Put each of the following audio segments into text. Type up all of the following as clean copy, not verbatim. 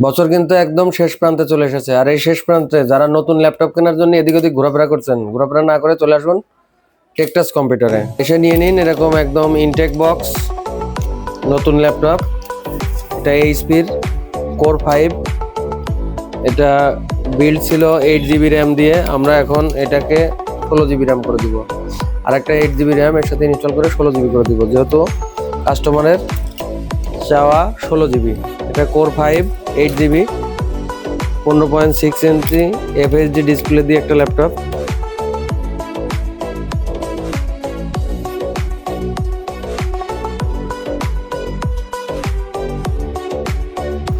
বছর কিন্তু একদম শেষ প্রান্তে চলে এসেছে, আর এই শেষ প্রান্তে যারা নতুন ল্যাপটপ কেনার জন্য এদিক ওদিক ঘোরাফেরা করছেন, ঘোরাফেরা না করে চলে আসুন টেকটাচ কম্পিউটারে, এসে নিয়ে নিন এরকম একদম ইনটেক বক্স নতুন ল্যাপটপ। এটা এইচপির কোর 5, এটা বিল্ড ছিল 8 GB র্যাম দিয়ে, আমরা এখন এটাকে 16 GB র্যাম করে দিব, আর একটা 8 GB র্যাম এর সাথে ইনস্টল করে 16 GB করে দিব, যেহেতু কাস্টমারের চাওয়া 16 GB। এটা কোর 5 8 GB 15.6 ইঞ্চি FHD ডিসপ্লে দিয়ে একটা ল্যাপটপ।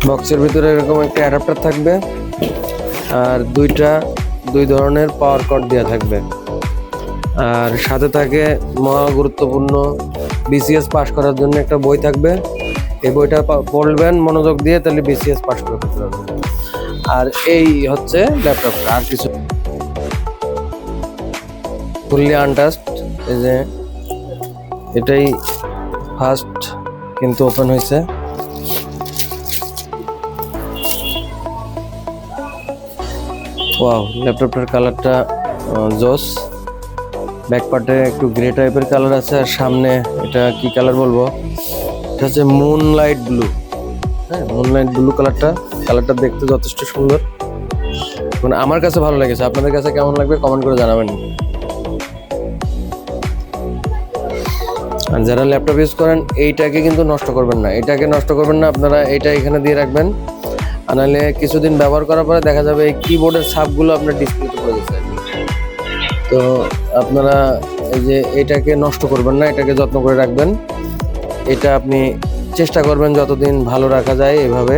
বক্সের ভিতরে এরকম একটা অ্যাডাপ্টার থাকবে, আর দুই ধরনের পাওয়ার কর্ড দেওয়া থাকবে, আর সাথে থাকে মহা গুরুত্বপূর্ণ BCS পাস করার জন্য একটা বই থাকবে। এই বইটা পড়বেন মনোযোগ দিয়ে, তাহলে BCS পাস করে ফেলতে পারবেন। আর এই হচ্ছে ল্যাপটপটা, আর কিছু ফুললি আনটাচড। এই যে এটাই ফার্স্ট কিন্তু ওপেন হয়েছে। ওয়াও, ল্যাপটপটার কালারটা জোস। ব্যাক পার্টে একটু গ্রে টাইপের কালার আছে, আর সামনে এটা কি কালার বলবো, এটা হচ্ছে মুনলাইট ব্লু। হ্যাঁ, মুনলাইট ব্লু কালারটা দেখতে যথেষ্ট সুন্দর, মানে আমার কাছে ভালো লেগেছে। আপনাদের কাছে কেমন লাগবে কমেন্ট করে জানাবেন। আর যারা ল্যাপটপ ইউজ করেন এইটাকে কিন্তু নষ্ট করবেন না, আপনারা এটা এখানে দিয়ে রাখবেন, আর নাহলে কিছুদিন ব্যবহার করার পরে দেখা যাবে এই কিবোর্ডের ছাপগুলো আপনার ডিসপ্লেতে পড়ে গেছে। তো আপনারা এই যে এটাকে নষ্ট করবেন না, এটাকে যত্ন করে রাখবেন। এটা আপনি চেষ্টা করবেন যতদিন ভালো রাখা যায় এভাবে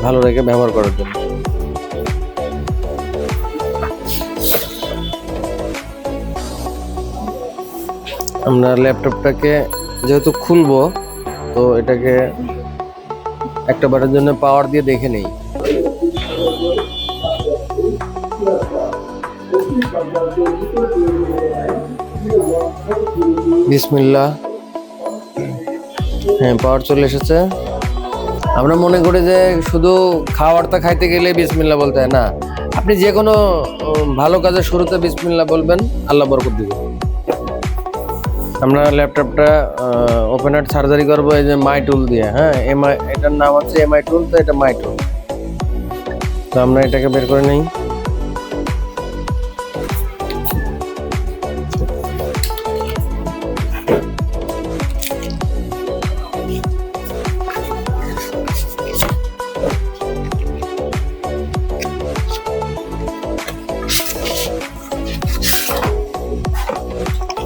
ভালো রেখে ব্যবহার করার জন্য। আমরা ল্যাপটপটাকে যেহেতু খুলবো, তো এটাকে একটা বারের জন্য পাওয়ার দিয়ে দেখে নেই। বিসমিল্লাহ। হ্যাঁ, পাওয়ার চলে এসেছে। আমরা মনে করি যে শুধু খাওয়ারটা খাইতে গেলে বিসমিল্লাহ বলতে হয় না, আপনি যে কোনো ভালো কাজের শুরুতে বিসমিল্লাহ বলবেন, আল্লাহ বরকত দিবে। আমরা ল্যাপটপটা ওপেন হার্ট সার্জারি করবো এই যে মাই টুল দিয়ে। হ্যাঁ, এটার নাম হচ্ছে MI টুল, তো এটা মাই টুল। তো আমরা এটাকে বের করে নিই।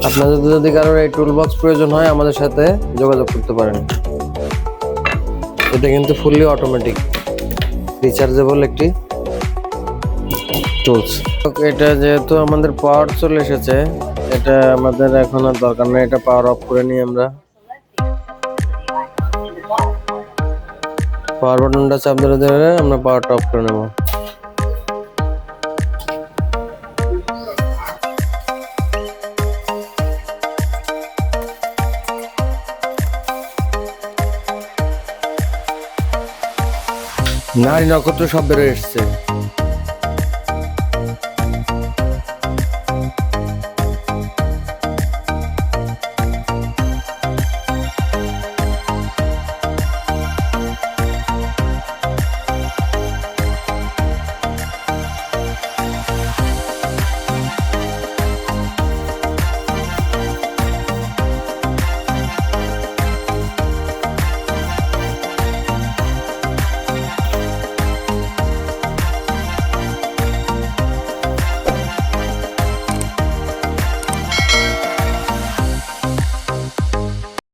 আপনাদের যদি কারোর এই টুল বক্স প্রয়োজন হয় আমাদের সাথে যোগাযোগ করতে পারেন। এটা কিন্তু ফুললি অটোমেটিক রিচার্জেবল একটি টুলস। এটা যেহেতু আমাদের পাওয়ার চলে এসেছে, এটা আমাদের এখন আর দরকার নেই, এটা পাওয়ার অফ করে নিই। আমরা পাওয়ার বাটনটা চাপ ধরে আমরা পাওয়ারটা অফ করে নেব। নারী নক্ষত্র সব বেরোয় এসছে।